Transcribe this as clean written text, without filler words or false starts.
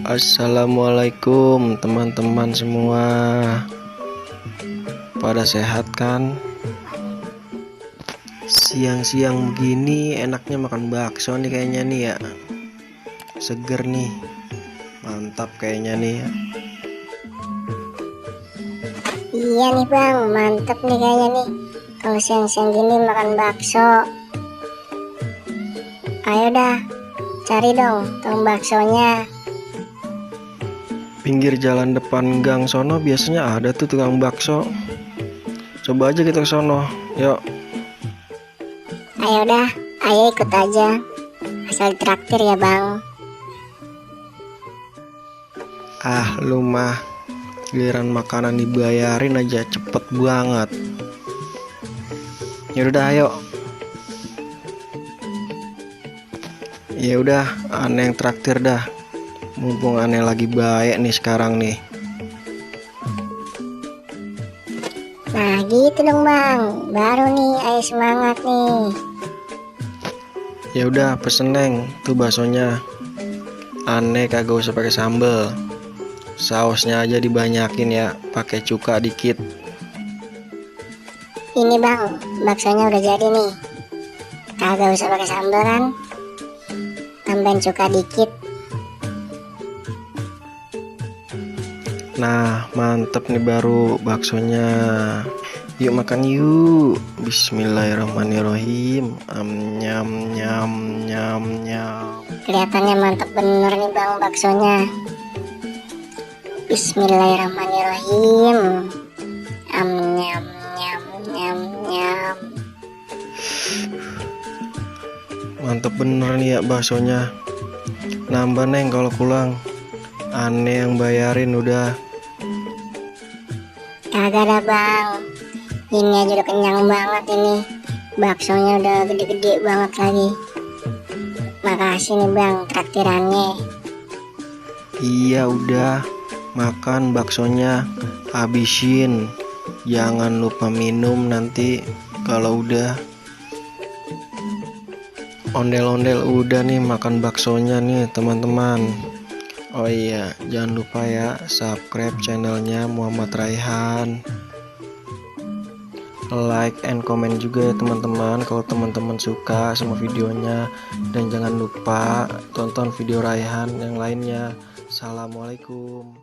Assalamualaikum teman-teman semua. Pada sehat kan? Siang-siang begini enaknya makan bakso nih kayaknya nih ya. Seger nih. Mantap kayaknya nih ya. Iya nih bang, mantep nih kayaknya nih. Kalau siang-siang gini makan bakso. Ayo dah, cari dong tukang baksonya. Pinggir jalan depan gang sono biasanya ada tuh tukang bakso. Coba aja kita ke sono. Yuk. Ayo dah, ayo ikut aja. Asal traktir ya bang. Ah, lu mah giliran makanan dibayarin aja cepet banget. Yaudah ayo. Ya udah, aneh yang traktir dah. Mumpung aneh lagi baik nih sekarang nih. Nah gitu dong bang, baru nih ayo semangat nih. Ya udah pesen neng, tuh baksonya. Aneh kagak usah pakai sambel. Sausnya aja dibanyakin ya, pakai cuka dikit. Ini bang, baksonya udah jadi nih. Kagak usah pakai sambal kan? Tambahin cuka dikit. Nah, mantep nih baru baksonya. Yuk makan yuk. Bismillahirrahmanirrahim. Nyam nyam nyam nyam. Kelihatannya mantep bener nih bang baksonya. Bismillahirrahmanirrahim. Nyam nyam nyam nyam. Mantep bener nih ya baksonya. Nambah neng kalau pulang. Aneh yang bayarin udah. Kagak ada bang. Ini aja udah kenyang banget ini. Baksonya udah gede-gede banget lagi. Makasih nih bang traktirannya. Iya udah. Makan baksonya. Habisin. Jangan lupa minum nanti kalau udah. Ondel-ondel udah nih makan baksonya nih teman-teman. Oh iya, jangan lupa ya subscribe channelnya Muhammad Raihan. Like and comment juga ya teman-teman kalau teman-teman suka sama videonya. Dan jangan lupa tonton video Raihan yang lainnya. Assalamualaikum.